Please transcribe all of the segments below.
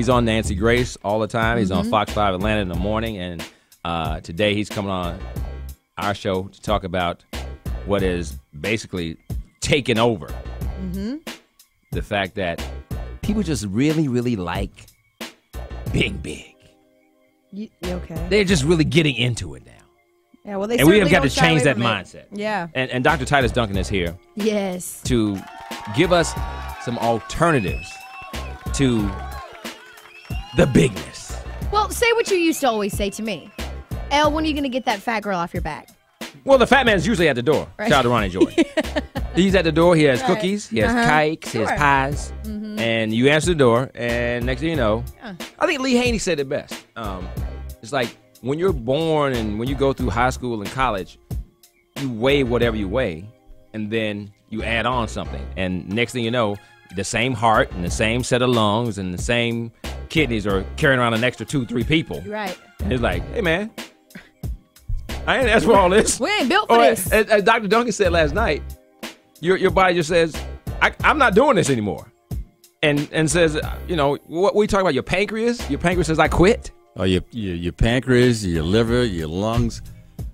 He's on Nancy Grace all the time. He's on Fox 5 Atlanta in the morning. And today he's coming on our show to talk about what is basically taken over. The fact that people just really, really like big. You okay? They're just really getting into it now. Yeah, well, they and we have certainly got don't to shy change away that from it. mindset. Yeah. And Dr. Titus Duncan is here Yes. to give us some alternatives to the bigness. Well, say what you used to always say to me. Elle, when are you going to get that fat girl off your back? Well, the fat man's usually at the door. Right. Shout out to Ronnie Jordan. He's at the door. He has Right. cookies. He has cakes. He has pies. And you answer the door, and next thing you know, I think Lee Haney said it best. It's like when you're born and when you go through high school and college, you weigh whatever you weigh, and then you add on something. And next thing you know, the same heart and the same set of lungs and the same kidneys are carrying around an extra 2-3 people. Right. And it's like, hey, man, I ain't asked for all this. We ain't built for this. As Dr. Duncan said last night, your body just says, I'm not doing this anymore. And says, what we talk about, your pancreas? Your pancreas says, I quit. Oh, your pancreas, your liver, your lungs.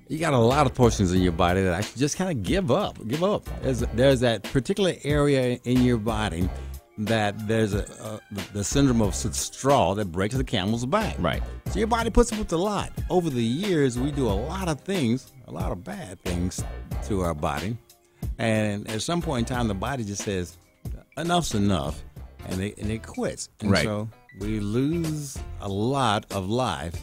You got a lot of portions in your body that actually just kind of give up. There's that particular area in your body that there's the syndrome of straw that breaks the camel's back. Right. So your body puts up with a lot. Over the years, we do a lot of things, a lot of bad things to our body. And at some point in time, the body just says, enough's enough, and it quits. And right. So we lose a lot of life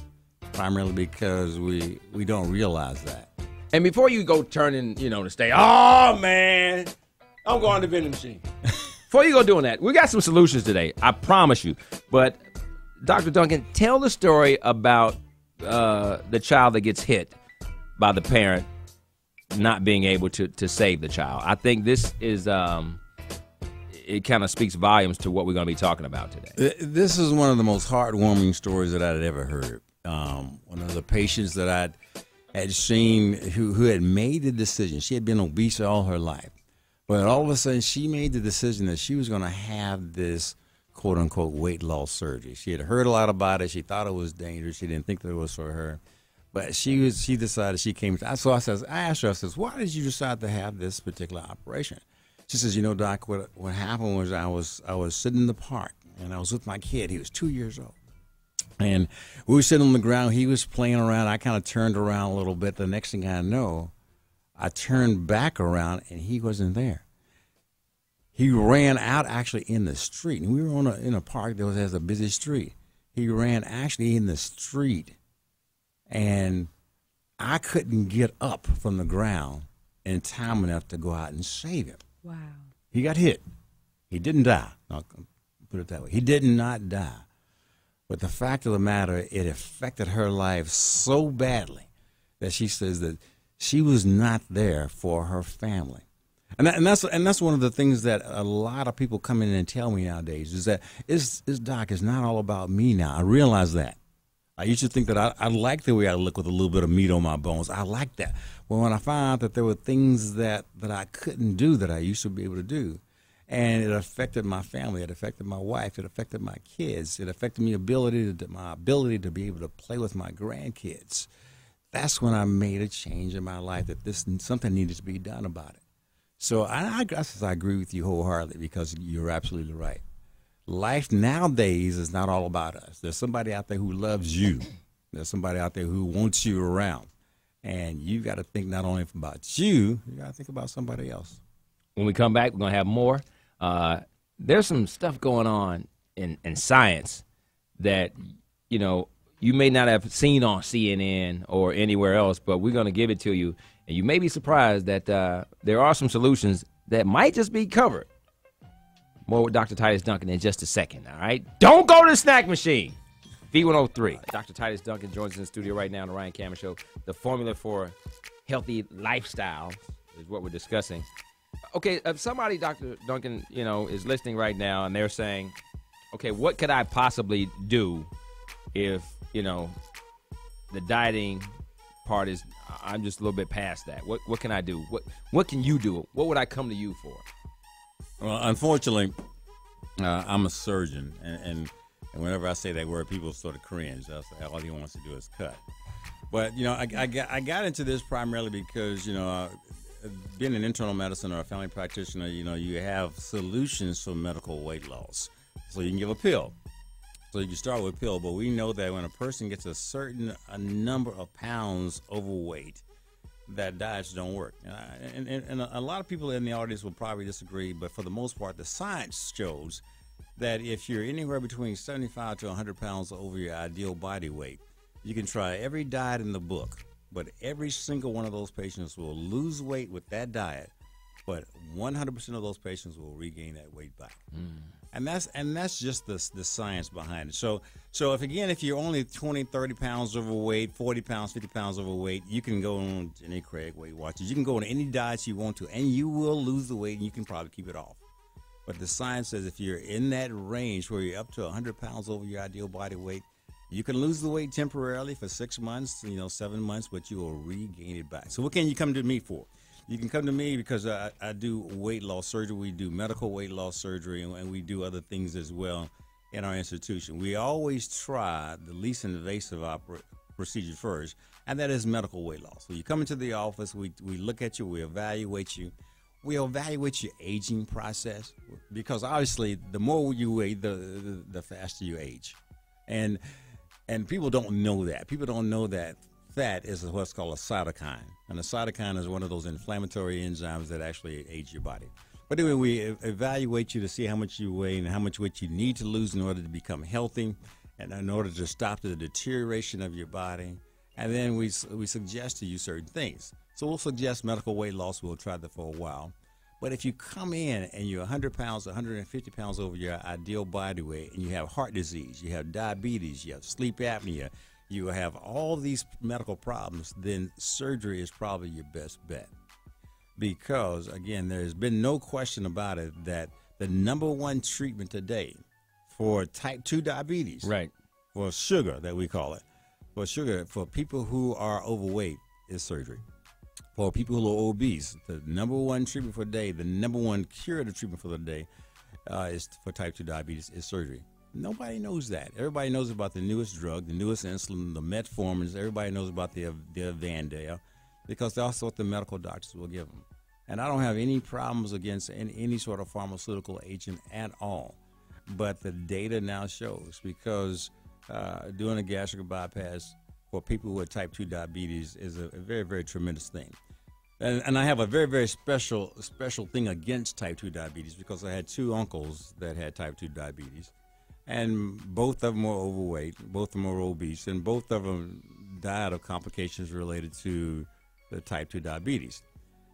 primarily because we don't realize that. And before you go turning, to stay, oh, man, I'm going to the vending machine. Before you go doing that, we got some solutions today, I promise you. But, Dr. Duncan, tell the story about the child that gets hit by the parent not being able to save the child. I think this is, it kind of speaks volumes to what we're going to be talking about today. This is one of the most heartwarming stories that I'd ever heard. One of the patients that I had seen who had made the decision. She had been obese all her life. But all of a sudden, she made the decision that she was going to have this quote-unquote weight loss surgery. She had heard a lot about it. She thought it was dangerous. She didn't think that it was for her. But she decided she came. So I asked her, why did you decide to have this particular operation? She says, Doc, what happened was I was sitting in the park, and I was with my kid. He was 2 years old. And we were sitting on the ground. He was playing around. I kind of turned around a little bit. The next thing I know, I turned back around, and he wasn't there. He ran out actually in the street. And we were in a park that has a busy street. He ran actually in the street, and I couldn't get up from the ground in time enough to go out and save him. Wow. He got hit. He didn't die. I'll put it that way. He did not die. But the fact of the matter, it affected her life so badly that she says that she was not there for her family. And that's one of the things that a lot of people come in and tell me nowadays is that Doc, it's not all about me now. I realize that. I used to think that I like the way I look with a little bit of meat on my bones. I like that. But when I found out that there were things that I couldn't do that I used to be able to do, and it affected my family, it affected my wife, it affected my kids, it affected my ability to be able to play with my grandkids. That's when I made a change in my life that something needed to be done about it. So I agree with you wholeheartedly because you're absolutely right. Life nowadays is not all about us. There's somebody out there who loves you. There's somebody out there who wants you around. And you got to think not only about you got to think about somebody else. When we come back, we're going to have more. There's some stuff going on in science that, you may not have seen on CNN or anywhere else, but we're going to give it to you. And you may be surprised that there are some solutions that might just be covered. More with Dr. Titus Duncan in just a second, all right? Don't go to the snack machine. V103. Dr. Titus Duncan joins us in the studio right now on the Ryan Cameron Show. The formula for healthy lifestyle is what we're discussing. Okay, if somebody, Dr. Duncan, is listening right now and they're saying, okay, what could I possibly do if, the dieting part is, I'm just a little bit past that. What can I do? What can you do? What would I come to you for? Well, unfortunately, I'm a surgeon, and And whenever I say that word, people sort of cringe. That's all he wants to do is cut. But, you know, I got into this primarily because, you know, being an internal medicine or a family practitioner, you know, you have solutions for medical weight loss. So you can give a pill. So you can start with a pill, but we know that when a person gets a certain number of pounds overweight, that diets don't work. And a lot of people in the audience will probably disagree, but for the most part, the science shows that if you're anywhere between 75 to 100 pounds over your ideal body weight, you can try every diet in the book, but every single one of those patients will lose weight with that diet, but 100% of those patients will regain that weight back. And that's just the science behind it. So if you're only 20, 30 pounds overweight, 40 pounds, 50 pounds overweight, you can go on Jenny Craig Weight Watchers. You can go on any diets you want to, and you will lose the weight, and you can probably keep it off. But the science says if you're in that range where you're up to 100 pounds over your ideal body weight, you can lose the weight temporarily for 6 months, 7 months, but you will regain it back. So what can you come to me for? You can come to me because I do weight loss surgery. We do medical weight loss surgery, and we do other things as well in our institution. We always try the least invasive procedure first, and that is medical weight loss. So you come into the office, we look at you, we evaluate you. We evaluate your aging process because obviously the more you weigh, the faster you age. And people don't know that. People don't know that fat is what's called a cytokine. And a cytokine is one of those inflammatory enzymes that actually age your body. But anyway, we evaluate you to see how much you weigh and how much weight you need to lose in order to become healthy and in order to stop the deterioration of your body. And then we suggest to you certain things. So we'll suggest medical weight loss. We'll try that for a while. But if you come in and you're 100 pounds, 150 pounds over your ideal body weight, and you have heart disease, you have diabetes, you have sleep apnea, you have all these medical problems, then surgery is probably your best bet. Because, again, there's been no question about it that the number one treatment today for type 2 diabetes, Right. for sugar that we call it, for people who are overweight is surgery. For people who are obese, the number one treatment for the day, the number one curative treatment for the day is for type 2 diabetes is surgery. Nobody knows that. Everybody knows about the newest drug, the newest insulin, the metformins. Everybody knows about the Avandale because that's what the medical doctors will give them. And I don't have any problems against any sort of pharmaceutical agent at all. But the data now shows because doing a gastric bypass for people with type 2 diabetes is a very, very tremendous thing. And I have a very, very special thing against type 2 diabetes because I had two uncles that had type 2 diabetes. And both of them were overweight, both of them were obese, and both of them died of complications related to the type 2 diabetes.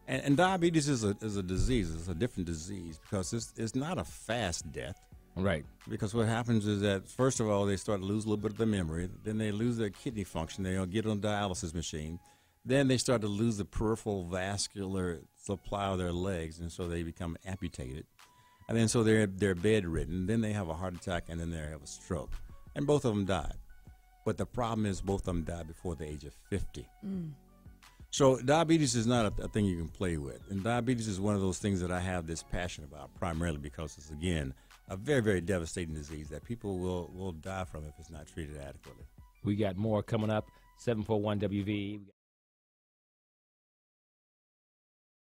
And diabetes is a disease. It's a different disease because it's not a fast death. Right. Because what happens is that, first of all, they start to lose a little bit of their memory. Then they lose their kidney function. They'll get on a dialysis machine. Then they start to lose the peripheral vascular supply of their legs, and so they become amputated. And then so they're bedridden. Then they have a heart attack, and then they have a stroke. And both of them died. But the problem is both of them died before the age of 50. So diabetes is not a thing you can play with. And diabetes is one of those things that I have this passion about, primarily because it's, again, a very, very devastating disease that people will die from if it's not treated adequately. We got more coming up. 741 WV.